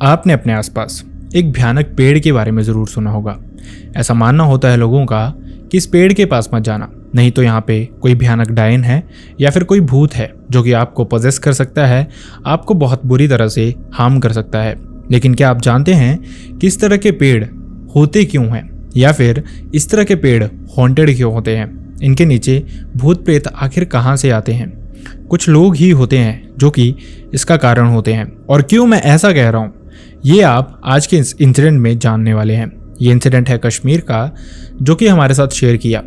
आपने अपने आसपास एक भयानक पेड़ के बारे में ज़रूर सुना होगा। ऐसा मानना होता है लोगों का कि इस पेड़ के पास मत जाना, नहीं तो यहाँ पे कोई भयानक डायन है या फिर कोई भूत है जो कि आपको पजेस कर सकता है, आपको बहुत बुरी तरह से हार्म कर सकता है। लेकिन क्या आप जानते हैं कि इस तरह के पेड़ होते क्यों हैं, या फिर इस तरह के पेड़ हॉन्टेड क्यों होते हैं? इनके नीचे भूत प्रेत आखिर कहाँ से आते हैं? कुछ लोग ही होते हैं जो कि इसका कारण होते हैं। और क्यों मैं ऐसा कह रहा हूँ, ये आप आज के इस इंसिडेंट में जानने वाले हैं। ये इंसिडेंट है कश्मीर का, जो कि हमारे साथ शेयर किया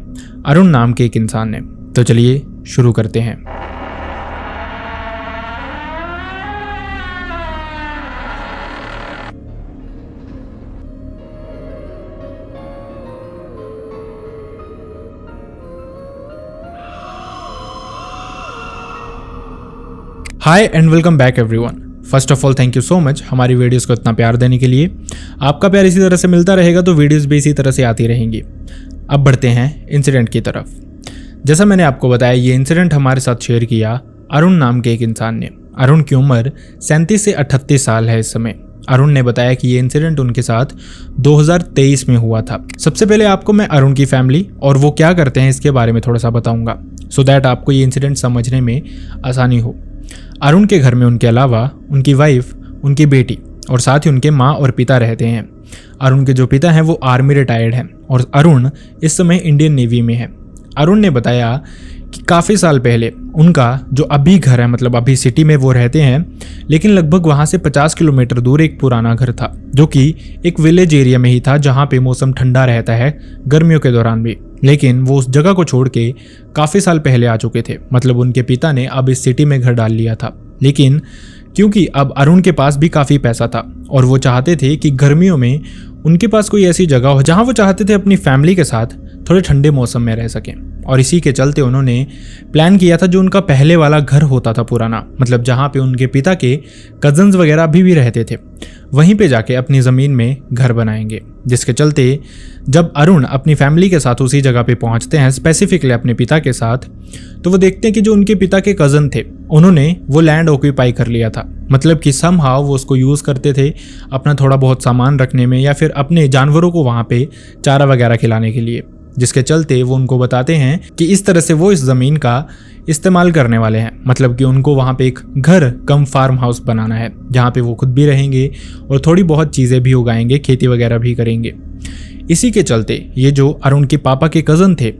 अरुण नाम के एक इंसान ने। तो चलिए शुरू करते हैं। Hi and welcome back everyone. First of all thank you so much हमारी वीडियोस को इतना प्यार देने के लिए। आपका प्यार इसी तरह से मिलता रहेगा तो वीडियोस भी इसी तरह से आती रहेंगी। अब बढ़ते हैं इंसिडेंट की तरफ। जैसा मैंने आपको बताया, ये इंसिडेंट हमारे साथ शेयर किया अरुण नाम के एक इंसान ने। अरुण की उम्र 37 से 38 साल है इस समय। अरुण ने बताया कि ये इंसिडेंट उनके साथ 2023 में हुआ था। सबसे पहले आपको मैं अरुण की फैमिली और वो क्या करते हैं इसके बारे में थोड़ा सा बताऊंगा, सो दैट आपको ये इंसिडेंट समझने में आसानी हो। अरुण के घर में उनके अलावा उनकी वाइफ, उनकी बेटी और साथ ही उनके माँ और पिता रहते हैं। अरुण के जो पिता हैं वो आर्मी रिटायर्ड हैं और अरुण इस समय इंडियन नेवी में है। अरुण ने बताया कि काफ़ी साल पहले उनका जो अभी घर है, मतलब अभी सिटी में वो रहते हैं, लेकिन लगभग वहाँ से 50 किलोमीटर दूर एक पुराना घर था जो कि एक विलेज एरिया में ही था, जहाँ पे मौसम ठंडा रहता है गर्मियों के दौरान भी। लेकिन वो उस जगह को छोड़ के काफ़ी साल पहले आ चुके थे, मतलब उनके पिता ने अब इस सिटी में घर डाल लिया था। लेकिन क्योंकि अब अरुण के पास भी काफ़ी पैसा था और वो चाहते थे कि गर्मियों में उनके पास कोई ऐसी जगह हो जहाँ वो चाहते थे अपनी फैमिली के साथ थोड़े ठंडे मौसम में रह सकें। और इसी के चलते उन्होंने प्लान किया था जो उनका पहले वाला घर होता था पुराना, मतलब जहाँ पे उनके पिता के कजन्स वगैरह अभी भी रहते थे, वहीं पे जाके अपनी ज़मीन में घर बनाएंगे। जिसके चलते जब अरुण अपनी फैमिली के साथ उसी जगह पे पहुँचते हैं, स्पेसिफिकली अपने पिता के साथ, तो वो देखते हैं कि जो उनके पिता के कज़न थे उन्होंने वो लैंड ऑक्यूपाई कर लिया था। मतलब कि समहाउ वो उसको यूज़ करते थे अपना थोड़ा बहुत सामान रखने में या फिर अपने जानवरों को वहाँ पे चारा वगैरह खिलाने के लिए। जिसके चलते वो उनको बताते हैं कि इस तरह से वो इस ज़मीन का इस्तेमाल करने वाले हैं, मतलब कि उनको वहाँ पे एक घर कम फार्म हाउस बनाना है जहाँ पे वो खुद भी रहेंगे और थोड़ी बहुत चीज़ें भी उगाएंगे, खेती वगैरह भी करेंगे। इसी के चलते ये जो अरुण के पापा के कज़न थे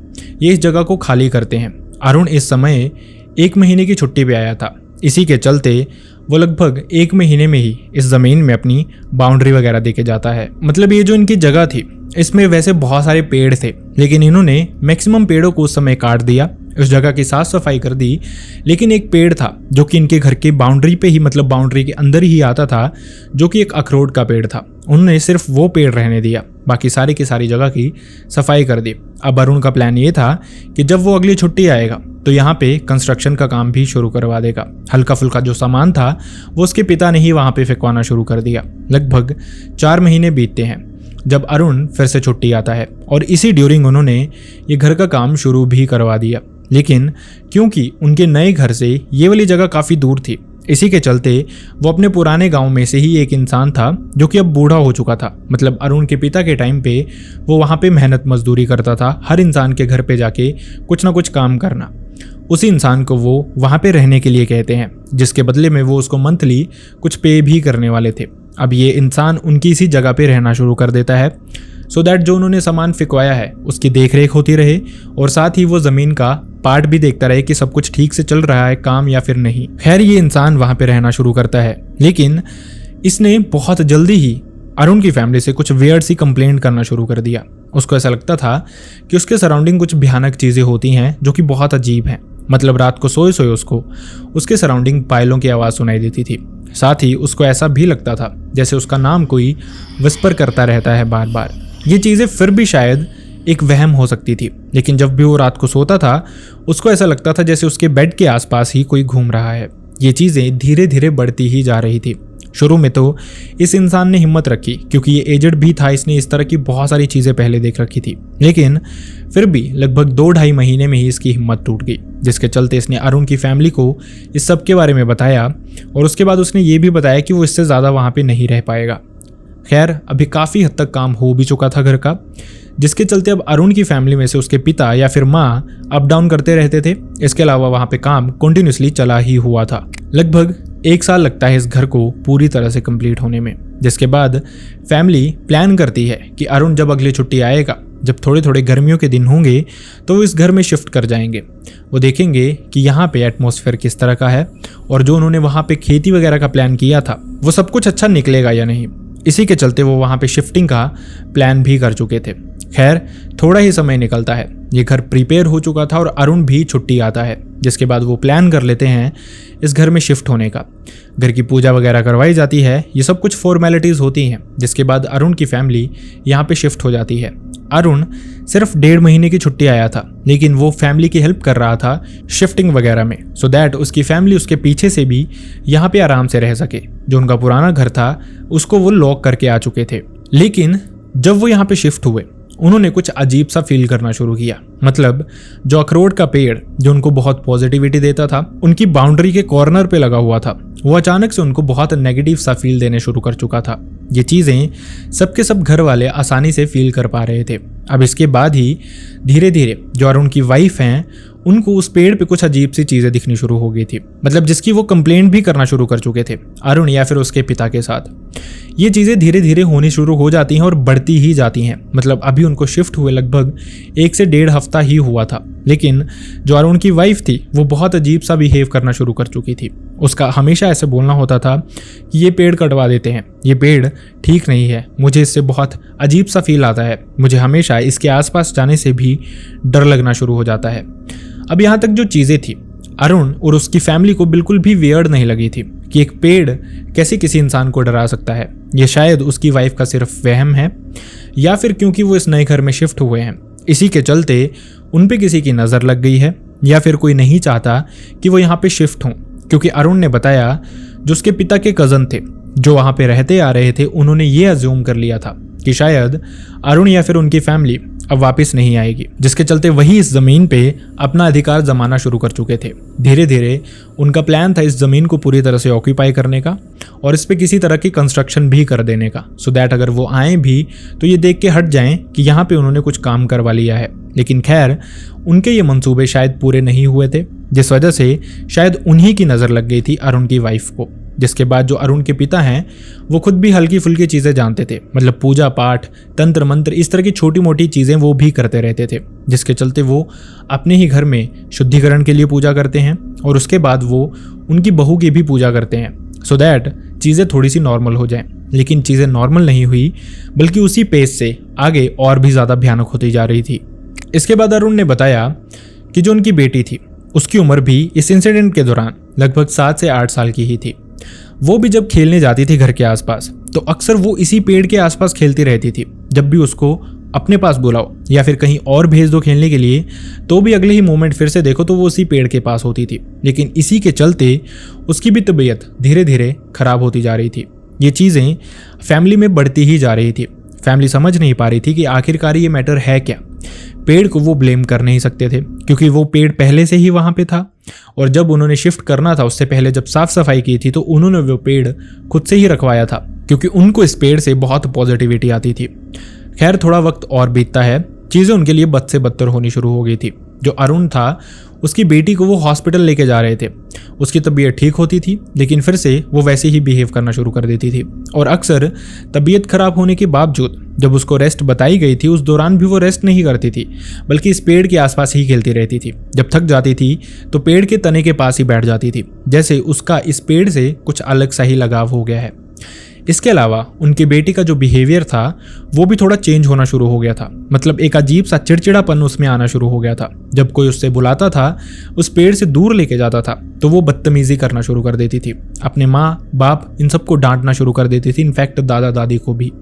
ये इस जगह को खाली करते हैं। अरुण इस समय 1 महीने की छुट्टी पे आया था। इसी के चलते वो लगभग 1 महीने में ही इस ज़मीन में अपनी बाउंड्री वगैरह देके जाता है। मतलब ये जो इनकी जगह थी इसमें वैसे बहुत सारे पेड़ थे, लेकिन इन्होंने मैक्सिमम पेड़ों को उस समय काट दिया, उस जगह की साफ सफाई कर दी। लेकिन एक पेड़ था जो कि इनके घर की बाउंड्री पे ही, मतलब बाउंड्री के अंदर ही आता था, जो कि एक अखरोट का पेड़ था। उन्होंने सिर्फ वो पेड़ रहने दिया, बाकी सारी की सारी जगह की सफाई कर दी। अब अरुण का प्लान ये था कि जब वो अगली छुट्टी आएगा तो यहाँ पे कंस्ट्रक्शन का काम भी शुरू करवा देगा। हल्का फुल्का जो सामान था वो उसके पिता ने ही वहाँ पे फेंकवाना शुरू कर दिया। लगभग 4 महीने बीतते हैं जब अरुण फिर से छुट्टी आता है और इसी ड्यूरिंग उन्होंने ये घर का काम शुरू भी करवा दिया। लेकिन क्योंकि उनके नए घर से ये वाली जगह काफ़ी दूर थी, इसी के चलते वो अपने पुराने गांव में से ही एक इंसान था जो कि अब बूढ़ा हो चुका था। मतलब अरुण के पिता के टाइम पे वो वहाँ पे मेहनत मजदूरी करता था, हर इंसान के घर पे जाके कुछ ना कुछ काम करना। उसी इंसान को वो वहाँ पे रहने के लिए कहते हैं, जिसके बदले में वो उसको मंथली कुछ पे भी करने वाले थे। अब ये इंसान उनकी इसी जगह पे रहना शुरू कर देता है, सो दैट जो उन्होंने सामान फिकवाया है उसकी देखरेख होती रहे और साथ ही वो ज़मीन का पार्ट भी देखता रहे कि सब कुछ ठीक से चल रहा है काम या फिर नहीं। खैर ये इंसान वहाँ पे रहना शुरू करता है, लेकिन इसने बहुत जल्दी ही अरुण की फैमिली से कुछ वियर्ड सी कंप्लेंट करना शुरू कर दिया। उसको ऐसा लगता था कि उसके सराउंडिंग कुछ भयानक चीज़ें होती हैं जो कि बहुत अजीब हैं। मतलब रात को सोए सोए उसको उसके सराउंडिंग पायलों की आवाज़ सुनाई देती थी। साथ ही उसको ऐसा भी लगता था जैसे उसका नाम कोई विस्पर करता रहता है बार बार। ये चीज़ें फिर भी शायद एक वहम हो सकती थी, लेकिन जब भी वो रात को सोता था उसको ऐसा लगता था जैसे उसके बेड के आसपास ही कोई घूम रहा है। ये चीज़ें धीरे धीरे बढ़ती ही जा रही थी। शुरू में तो इस इंसान ने हिम्मत रखी क्योंकि ये एजेड भी था, इसने इस तरह की बहुत सारी चीज़ें पहले देख रखी थी, लेकिन फिर भी लगभग 2-2.5 महीने में ही इसकी हिम्मत टूट गई, जिसके चलते इसने अरुण की फैमिली को इस सब के बारे में बताया और उसके बाद उसने ये भी बताया कि वो इससे ज़्यादा वहाँ पे नहीं रह पाएगा। खैर अभी काफ़ी हद तक काम हो भी चुका था घर का, जिसके चलते अब अरुण की फैमिली में से उसके पिता या फिर माँ अप डाउन करते रहते थे। इसके अलावा वहाँ पे काम कंटिन्यूसली चला ही हुआ था। लगभग 1 साल लगता है इस घर को पूरी तरह से कंप्लीट होने में, जिसके बाद फैमिली प्लान करती है कि अरुण जब अगली छुट्टी आएगा, जब थोड़े थोड़े गर्मियों के दिन होंगे, तो वो इस घर में शिफ्ट कर जाएंगे। वो देखेंगे कि यहाँ पे एटमॉस्फेयर किस तरह का है और जो उन्होंने वहाँ पे खेती वगैरह का प्लान किया था वो सब कुछ अच्छा निकलेगा या नहीं। इसी के चलते वो वहाँ पे शिफ्टिंग का प्लान भी कर चुके थे। खैर थोड़ा ही समय निकलता है, ये घर प्रिपेयर हो चुका था और अरुण भी छुट्टी आता है, जिसके बाद वो प्लान कर लेते हैं इस घर में शिफ्ट होने का। घर की पूजा वगैरह करवाई जाती है, ये सब कुछ फॉर्मेलिटीज़ होती हैं, जिसके बाद अरुण की फैमिली यहाँ पे शिफ्ट हो जाती है। अरुण सिर्फ 1.5 महीने की छुट्टी आया था, लेकिन वो फैमिली की हेल्प कर रहा था शिफ्टिंग वगैरह में, सो दैट उसकी फैमिली उसके पीछे से भी यहाँ पे आराम से रह सके। जो उनका पुराना घर था उसको वो लॉक करके आ चुके थे, लेकिन जब वो यहाँ पे शिफ्ट हुए उन्होंने कुछ अजीब सा फील करना शुरू किया। मतलब जो अखरोट का पेड़ जो उनको बहुत पॉजिटिविटी देता था, उनकी बाउंड्री के कॉर्नर पे लगा हुआ था, वो अचानक से उनको बहुत नेगेटिव सा फील देने शुरू कर चुका था। ये चीज़ें सबके सब घर वाले आसानी से फील कर पा रहे थे। अब इसके बाद ही धीरे धीरे जो अरुण की वाइफ हैं उनको उस पेड़ पे कुछ अजीब सी चीज़ें दिखनी शुरू हो गई थी, मतलब जिसकी वो कंप्लेंट भी करना शुरू कर चुके थे अरुण या फिर उसके पिता के साथ। ये चीज़ें धीरे धीरे होनी शुरू हो जाती हैं और बढ़ती ही जाती हैं। मतलब अभी उनको शिफ्ट हुए लगभग 1 से 1.5 हफ्ता ही हुआ था, लेकिन जो अरुण की वाइफ थी वो बहुत अजीब सा बिहेव करना शुरू कर चुकी थी। उसका हमेशा ऐसे बोलना होता था कि ये पेड़ कटवा देते हैं, ये पेड़ ठीक नहीं है, मुझे इससे बहुत अजीब सा फील आता है, मुझे हमेशा इसके आसपास जाने से भी डर लगना शुरू हो जाता है। अब यहाँ तक जो चीज़ें थी अरुण और उसकी फैमिली को बिल्कुल भी वियर्ड नहीं लगी थी कि एक पेड़ कैसे किसी इंसान को डरा सकता है। ये शायद उसकी वाइफ का सिर्फ वहम है या फिर क्योंकि वो इस नए घर में शिफ्ट हुए हैं, इसी के चलते उन पे किसी की नज़र लग गई है, या फिर कोई नहीं चाहता कि वो यहाँ पे शिफ्ट हों। क्योंकि अरुण ने बताया जो उसके पिता के कज़न थे जो वहाँ पे रहते आ रहे थे, उन्होंने ये अज्यूम कर लिया था कि शायद अरुण या फिर उनकी फैमिली अब वापस नहीं आएगी, जिसके चलते वही इस ज़मीन पे अपना अधिकार जमाना शुरू कर चुके थे। धीरे धीरे उनका प्लान था इस ज़मीन को पूरी तरह से ऑक्यूपाई करने का और इस पे किसी तरह की कंस्ट्रक्शन भी कर देने का, सो दैट अगर वो आए भी तो ये देख के हट जाएं कि यहाँ पे उन्होंने कुछ काम करवा लिया है। लेकिन खैर उनके ये मंसूबे शायद पूरे नहीं हुए थे, जिस वजह से शायद उन्हीं की नज़र लग गई थी अरुण की वाइफ को। जिसके बाद जो अरुण के पिता हैं वो खुद भी हल्की फुल्की चीज़ें जानते थे, मतलब पूजा पाठ, तंत्र मंत्र, इस तरह की छोटी मोटी चीज़ें वो भी करते रहते थे, जिसके चलते वो अपने ही घर में शुद्धिकरण के लिए पूजा करते हैं और उसके बाद वो उनकी बहू की भी पूजा करते हैं, सो दैट चीज़ें थोड़ी सी नॉर्मल हो जाएं। लेकिन चीज़ें नॉर्मल नहीं हुई, बल्कि उसी पेस से आगे और भी ज़्यादा भयानक होती जा रही थी। इसके बाद अरुण ने बताया कि जो उनकी बेटी थी उसकी उम्र भी इस इंसिडेंट के दौरान लगभग 7 से 8 साल की ही थी। वो भी जब खेलने जाती थी घर के आसपास तो अक्सर वो इसी पेड़ के आसपास खेलती रहती थी। जब भी उसको अपने पास बुलाओ या फिर कहीं और भेज दो खेलने के लिए, तो भी अगले ही मोमेंट फिर से देखो तो वो उसी पेड़ के पास होती थी। लेकिन इसी के चलते उसकी भी तबीयत धीरे धीरे खराब होती जा रही थी। ये चीज़ें फैमिली में बढ़ती ही जा रही थी। फैमिली समझ नहीं पा रही थी कि आखिरकार ये मैटर है क्या। पेड़ को वो ब्लेम कर नहीं सकते थे क्योंकि वो पेड़ पहले से ही वहाँ पे था और जब उन्होंने शिफ्ट करना था उससे पहले जब साफ सफाई की थी तो उन्होंने वो पेड़ खुद से ही रखवाया था क्योंकि उनको इस पेड़ से बहुत पॉजिटिविटी आती थी। खैर थोड़ा वक्त और बीतता है, चीज़ें उनके लिए बद से बदतर होनी शुरू हो गई थी। जो अरुण था उसकी बेटी को वो हॉस्पिटल लेके जा रहे थे, उसकी तबीयत ठीक होती थी लेकिन फिर से वो वैसे ही बिहेव करना शुरू कर देती थी और अक्सर तबीयत खराब होने के बावजूद जब उसको रेस्ट बताई गई थी उस दौरान भी वो रेस्ट नहीं करती थी, बल्कि इस पेड़ के आसपास ही खेलती रहती थी। जब थक जाती थी तो पेड़ के तने के पास ही बैठ जाती थी, जैसे उसका इस पेड़ से कुछ अलग सा ही लगाव हो गया है। इसके अलावा उनकी बेटी का जो बिहेवियर था वो भी थोड़ा चेंज होना शुरू हो गया था, मतलब एक अजीब सा चिड़चिड़ापन उसमें आना शुरू हो गया था। जब कोई उससे बुलाता था, उस पेड़ से दूर लेके जाता था तो वो बदतमीजी करना शुरू कर देती थी, अपने माँ बाप इन सबको डांटना शुरू कर देती थी, इनफैक्ट दादा दादी को भी।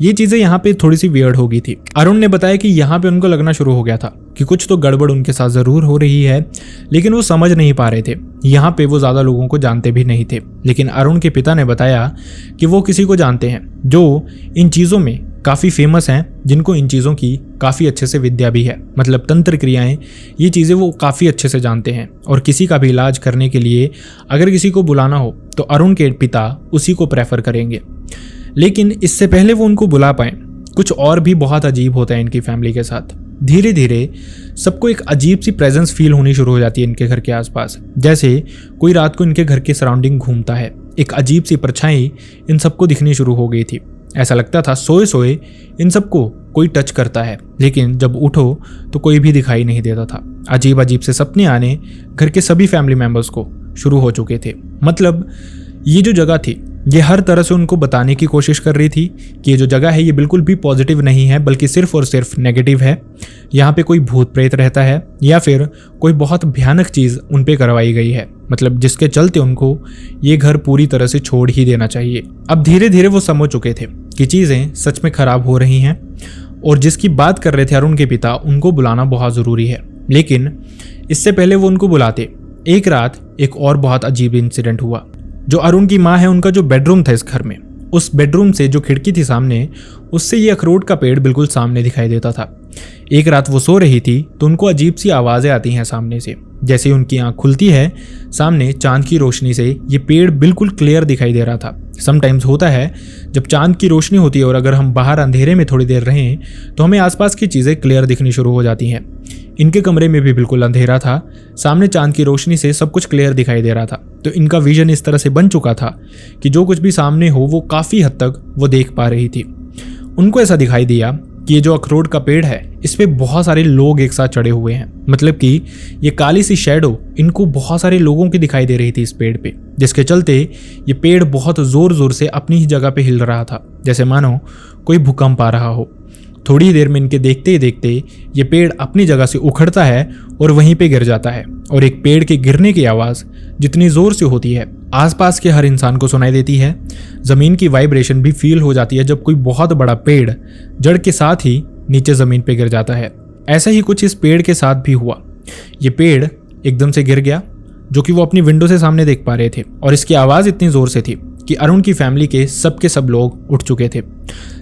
ये चीजें यहाँ पे थोड़ी सी वियर्ड हो गई थी। अरुण ने बताया कि यहाँ पे उनको लगना शुरू हो गया था कि कुछ तो गड़बड़ उनके साथ जरूर हो रही है, लेकिन वो समझ नहीं पा रहे थे। यहाँ पे वो ज्यादा लोगों को जानते भी नहीं थे, लेकिन अरुण के पिता ने बताया कि वो किसी को जानते हैं जो इन चीजों में काफ़ी फेमस हैं, जिनको इन चीज़ों की काफ़ी अच्छे से विद्या भी है, मतलब तंत्र क्रियाएं, ये चीज़ें वो काफ़ी अच्छे से जानते हैं। और किसी का भी इलाज करने के लिए अगर किसी को बुलाना हो तो अरुण के पिता उसी को प्रेफर करेंगे। लेकिन इससे पहले वो उनको बुला पाएँ, कुछ और भी बहुत अजीब होता है इनकी फैमिली के साथ। धीरे धीरे सबको एक अजीब सी प्रेजेंस फील होनी शुरू हो जाती है इनके घर के आसपास, जैसे कोई रात को इनके घर के सराउंडिंग घूमता है। एक अजीब सी परछाई इन सबको दिखनी शुरू हो गई थी। ऐसा लगता था सोए सोए इन सबको कोई टच करता है, लेकिन जब उठो तो कोई भी दिखाई नहीं देता था। अजीब अजीब से सपने आने घर के सभी फैमिली मेंबर्स को शुरू हो चुके थे। मतलब ये जो जगह थी ये हर तरह से उनको बताने की कोशिश कर रही थी कि ये जो जगह है ये बिल्कुल भी पॉजिटिव नहीं है, बल्कि सिर्फ और सिर्फ नेगेटिव है। यहाँ पे कोई भूत प्रेत रहता है या फिर कोई बहुत भयानक चीज़ उन पे करवाई गई है, मतलब जिसके चलते उनको ये घर पूरी तरह से छोड़ ही देना चाहिए। अब धीरे धीरे वो समझ चुके थे कि चीज़ें सच में खराब हो रही हैं, और जिसकी बात कर रहे थे अरुण के पिता, उनको बुलाना बहुत ज़रूरी है। लेकिन इससे पहले वो उनको बुलाते, एक रात एक और बहुत अजीब इंसिडेंट हुआ। जो अरुण की माँ है, उनका जो बेडरूम था इस घर में, उस बेडरूम से जो खिड़की थी सामने, उससे ये अखरोट का पेड़ बिल्कुल सामने दिखाई देता था। एक रात वो सो रही थी तो उनको अजीब सी आवाज़ें आती हैं सामने से। जैसे ही उनकी आँख खुलती है, सामने चांद की रोशनी से ये पेड़ बिल्कुल क्लियर दिखाई दे रहा था। समटाइम्स होता है जब चांद की रोशनी होती है और अगर हम बाहर अंधेरे में थोड़ी देर रहें तो हमें आसपास की चीज़ें क्लियर दिखनी शुरू हो जाती हैं। इनके कमरे में भी बिल्कुल अंधेरा था, सामने चांद की रोशनी से सब कुछ क्लियर दिखाई दे रहा था। तो इनका विजन इस तरह से बन चुका था कि जो कुछ भी सामने हो वो काफ़ी हद तक वो देख पा रही थी। उनको ऐसा दिखाई दिया कि ये जो अखरोट का पेड़ है इस पे बहुत सारे लोग एक साथ चढ़े हुए हैं, मतलब कि ये काली सी शैडो इनको बहुत सारे लोगों की दिखाई दे रही थी इस पेड़ पे, जिसके चलते ये पेड़ बहुत ज़ोर ज़ोर से अपनी ही जगह पे हिल रहा था, जैसे मानो कोई भूकंप आ रहा हो। थोड़ी देर में इनके देखते ही देखते ये पेड़ अपनी जगह से उखड़ता है और वहीं पे गिर जाता है, और एक पेड़ के गिरने की आवाज़ जितनी ज़ोर से होती है आसपास के हर इंसान को सुनाई देती है। ज़मीन की वाइब्रेशन भी फील हो जाती है जब कोई बहुत बड़ा पेड़ जड़ के साथ ही नीचे ज़मीन पे गिर जाता है। ऐसा ही कुछ इस पेड़ के साथ भी हुआ। ये पेड़ एकदम से गिर गया, जो कि वो अपनी विंडो से सामने देख पा रहे थे, और इसकी आवाज़ इतनी ज़ोर से थी कि अरुण की फैमिली के सब लोग उठ चुके थे।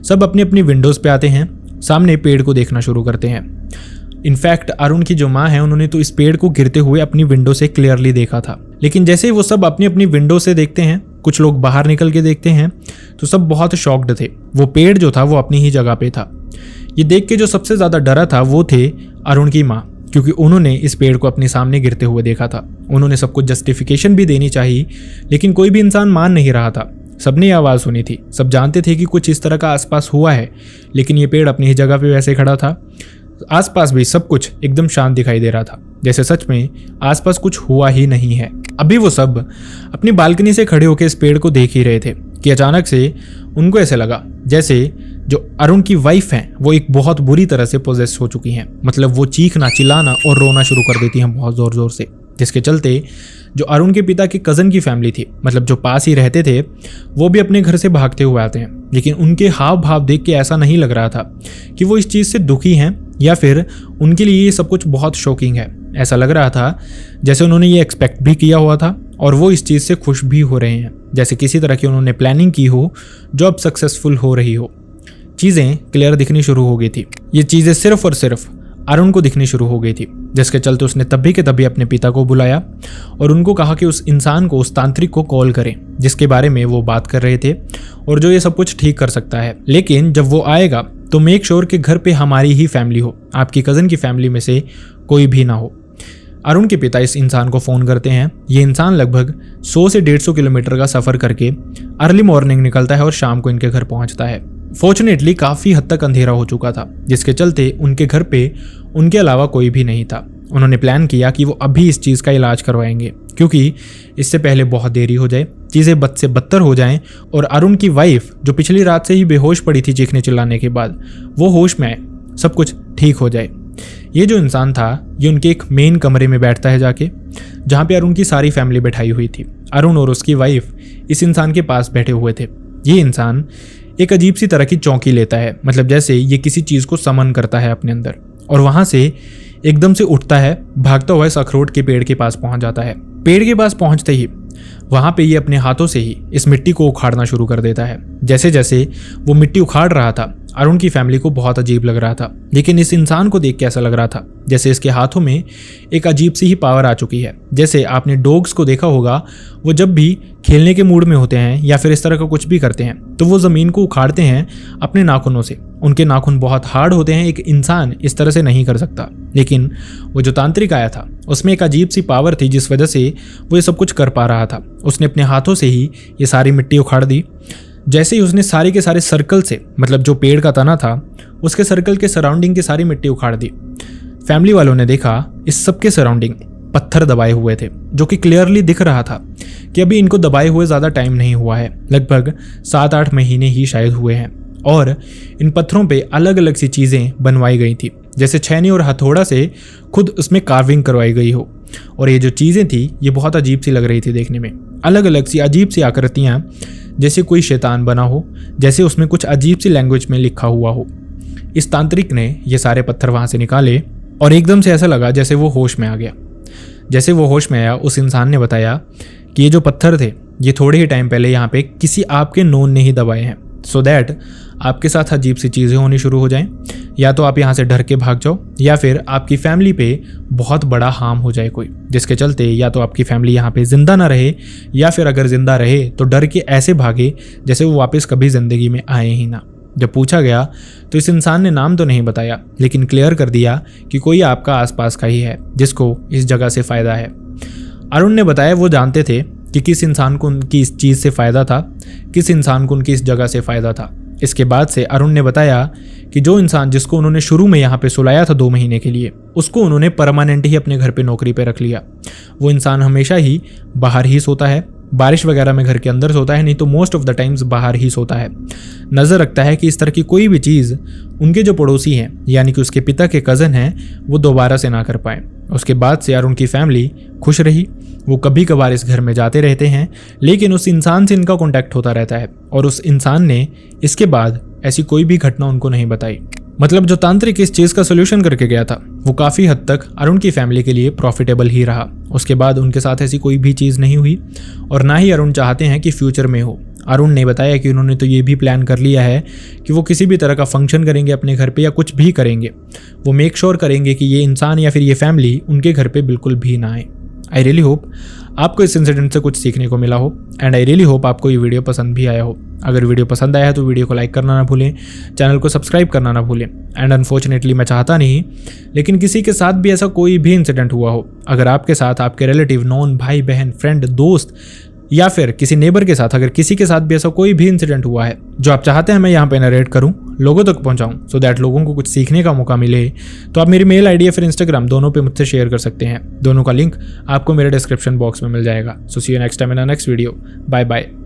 सब अपनी अपनी विंडोज़ पे आते हैं, सामने पेड़ को देखना शुरू करते हैं। इनफैक्ट अरुण की जो माँ है उन्होंने तो इस पेड़ को गिरते हुए अपनी विंडो से क्लियरली देखा था। लेकिन जैसे ही वो सब अपनी अपनी विंडो से देखते हैं, कुछ लोग बाहर निकल के देखते हैं, तो सब बहुत शॉक्ड थे। वो पेड़ जो था वो अपनी ही जगह पे था। ये देख के जो सबसे ज़्यादा डरा था वो थे अरुण की माँ, क्योंकि उन्होंने इस पेड़ को अपने सामने गिरते हुए देखा था। उन्होंने सबको जस्टिफिकेशन भी देनी चाहिए, लेकिन कोई भी इंसान मान नहीं रहा था। सबने ये आवाज़ सुनी थी, सब जानते थे कि कुछ इस तरह का आसपास हुआ है, लेकिन ये पेड़ अपनी ही जगह पे वैसे खड़ा था। आसपास भी सब कुछ एकदम शांत दिखाई दे रहा था, जैसे सच में आसपास कुछ हुआ ही नहीं है। अभी वो सब अपनी बालकनी से खड़े होकर इस पेड़ को देख ही रहे थे कि अचानक से उनको ऐसे लगा जैसे जो अरुण की वाइफ हैं वो एक बहुत बुरी तरह से पोजेस हो चुकी हैं। मतलब वो चीखना, चिल्लाना और रोना शुरू कर देती हैं बहुत ज़ोर ज़ोर से, जिसके चलते जो अरुण के पिता के कज़न की फैमिली थी, मतलब जो पास ही रहते थे, वो भी अपने घर से भागते हुए आते हैं। लेकिन उनके हाव भाव देख के ऐसा नहीं लग रहा था कि वो इस चीज़ से दुखी हैं या फिर उनके लिए ये सब कुछ बहुत शॉकिंग है। ऐसा लग रहा था जैसे उन्होंने ये एक्सपेक्ट भी किया हुआ था और वो इस चीज़ से खुश भी हो रहे हैं, जैसे किसी तरह की उन्होंने प्लानिंग की हो जो अब सक्सेसफुल हो रही हो। चीज़ें क्लियर दिखनी शुरू हो गई थी। ये चीज़ें सिर्फ और सिर्फ अरुण को दिखनी शुरू हो गई थी, जिसके चलते उसने तभी के तभी अपने पिता को बुलाया और उनको कहा कि उस इंसान को, उस तांत्रिक को कॉल करें जिसके बारे में वो बात कर रहे थे और जो ये सब कुछ ठीक कर सकता है। लेकिन जब वो आएगा तो मेक श्योर कि घर पे हमारी ही फैमिली हो, आपकी कज़न की फैमिली में से कोई भी ना हो। अरुण के पिता इस इंसान को फ़ोन करते हैं। ये इंसान लगभग 100 से 150 किलोमीटर का सफ़र करके अर्ली मॉर्निंग निकलता है और शाम को इनके घर पहुंचता है। फॉर्चुनेटली काफ़ी हद तक अंधेरा हो चुका था, जिसके चलते उनके घर पे उनके अलावा कोई भी नहीं था। उन्होंने प्लान किया कि वो अभी इस चीज़ का इलाज करवाएंगे, क्योंकि इससे पहले बहुत देरी हो जाए, चीज़ें बद से बदतर हो जाएं और अरुण की वाइफ जो पिछली रात से ही बेहोश पड़ी थी चीखने चिल्लाने के बाद, वो होश में आए, सब कुछ ठीक हो जाए। ये जो इंसान था ये उनके एक मेन कमरे में बैठता है जाके, जहाँ पे अरुण की सारी फैमिली बैठाई हुई थी। अरुण और उसकी वाइफ इस इंसान के पास बैठे हुए थे। ये इंसान एक अजीब सी तरह की चौंकी लेता है, मतलब जैसे ये किसी चीज़ को समन करता है अपने अंदर, और वहाँ से एकदम से उठता है, भागता हुआ इस अखरोट के पेड़ के पास पहुँच जाता है। पेड़ के पास पहुँचते ही वहाँ पे ये अपने हाथों से ही इस मिट्टी को उखाड़ना शुरू कर देता है। जैसे जैसे वो मिट्टी उखाड़ रहा था, अरुण की फैमिली को बहुत अजीब लग रहा था, लेकिन इस इंसान को देख के ऐसा लग रहा था जैसे इसके हाथों में एक अजीब सी ही पावर आ चुकी है। जैसे आपने डॉग्स को देखा होगा, वो जब भी खेलने के मूड में होते हैं या फिर इस तरह का कुछ भी करते हैं तो वो ज़मीन को उखाड़ते हैं अपने नाखूनों से। उनके नाखून बहुत हार्ड होते हैं, एक इंसान इस तरह से नहीं कर सकता। लेकिन वो जो तांत्रिक आया था उसमें एक अजीब सी पावर थी जिस वजह से वो ये सब कुछ कर पा रहा था। उसने अपने हाथों से ही ये सारी मिट्टी उखाड़ दी। जैसे ही उसने सारे के सारे सर्कल से, मतलब जो पेड़ का तना था उसके सर्कल के सराउंडिंग की सारी मिट्टी उखाड़ दी। फैमिली वालों ने देखा इस सब के सराउंडिंग पत्थर दबाए हुए थे, जो कि क्लियरली दिख रहा था कि अभी इनको दबाए हुए ज़्यादा टाइम नहीं हुआ है, लगभग 7-8 महीने ही शायद हुए हैं। और इन पत्थरों पे अलग अलग सी चीज़ें बनवाई गई थी, जैसे छैनी और हथौड़ा से खुद उसमें कार्विंग करवाई गई हो। और ये जो चीज़ें थी ये बहुत अजीब सी लग रही थी देखने में, अलग अलग सी अजीब सी आकृतियाँ, जैसे कोई शैतान बना हो, जैसे उसमें कुछ अजीब सी लैंग्वेज में लिखा हुआ हो। इस तांत्रिक ने ये सारे पत्थर वहाँ से निकाले और एकदम से ऐसा लगा जैसे वो होश में आ गया। जैसे वो होश में आया, उस इंसान ने बताया कि ये जो पत्थर थे ये थोड़े ही टाइम पहले यहाँ पे किसी आपके नोन ने ही दबाए हैं, सो दैट आपके साथ अजीब सी चीज़ें होनी शुरू हो जाएं, या तो आप यहाँ से डर के भाग जाओ या फिर आपकी फैमिली पे बहुत बड़ा हार्म हो जाए कोई, जिसके चलते या तो आपकी फैमिली यहाँ पे ज़िंदा ना रहे या फिर अगर ज़िंदा रहे तो डर के ऐसे भागे जैसे वो वापस कभी ज़िंदगी में आए ही ना। जब पूछा गया तो इस इंसान ने नाम तो नहीं बताया, लेकिन क्लियर कर दिया कि कोई आपका आसपास का ही है जिसको इस जगह से फ़ायदा है। अरुण ने बताया वो जानते थे कि किस इंसान को उनकी इस चीज़ से फ़ायदा था, किस इंसान को उनकी इस जगह से फ़ायदा था। इसके बाद से अरुण ने बताया कि जो इंसान जिसको उन्होंने शुरू में यहाँ पे सुलाया था 2 महीने के लिए, उसको उन्होंने परमानेंट ही अपने घर पे नौकरी पे रख लिया। वो इंसान हमेशा ही बाहर ही सोता है, बारिश वगैरह में घर के अंदर सोता है, नहीं तो मोस्ट ऑफ द टाइम्स बाहर ही सोता है। नज़र रखता है कि इस तरह की कोई भी चीज़ उनके जो पड़ोसी हैं, यानी कि उसके पिता के कज़न हैं, वो दोबारा से ना कर पाएँ। उसके बाद से अरुण की फैमिली खुश रही। वो कभी कभार इस घर में जाते रहते हैं, लेकिन उस इंसान से इनका कॉन्टैक्ट होता रहता है और उस इंसान ने इसके बाद ऐसी कोई भी घटना उनको नहीं बताई। मतलब जो तांत्रिक इस चीज़ का सोल्यूशन करके गया था वो काफ़ी हद तक अरुण की फैमिली के लिए प्रॉफिटेबल ही रहा। उसके बाद उनके साथ ऐसी कोई भी चीज़ नहीं हुई और ना ही अरुण चाहते हैं कि फ्यूचर में हो। अरुण ने बताया कि उन्होंने तो ये भी प्लान कर लिया है कि वो किसी भी तरह का फंक्शन करेंगे अपने घर पे या कुछ भी करेंगे, वो मेक श्योर करेंगे कि ये इंसान या फिर ये फैमिली उनके घर पे बिल्कुल भी ना आए। आई रियली होप आपको इस इंसिडेंट से कुछ सीखने को मिला हो एंड आई रियली होप आपको ये वीडियो पसंद भी आया हो। अगर वीडियो पसंद आया है तो वीडियो को लाइक करना ना भूलें, चैनल को सब्सक्राइब करना ना भूलें। एंड अनफॉर्चुनेटली मैं चाहता नहीं, लेकिन किसी के साथ भी ऐसा कोई भी इंसिडेंट हुआ हो, अगर आपके साथ आपके रिलेटिव, नॉन, भाई बहन, फ्रेंड, दोस्त या फिर किसी नेबर के साथ, अगर किसी के साथ भी ऐसा कोई भी इंसिडेंट हुआ है जो आप चाहते हैं मैं यहाँ पे नरेट करूँ, लोगों तक पहुँचाऊँ, सो दैट लोगों को कुछ सीखने का मौका मिले, तो आप मेरी मेल आईडी या फिर इंस्टाग्राम दोनों पे मुझसे शेयर कर सकते हैं। दोनों का लिंक आपको मेरे डिस्क्रिप्शन बॉक्स में मिल जाएगा। So see you next time in next video. Bye bye.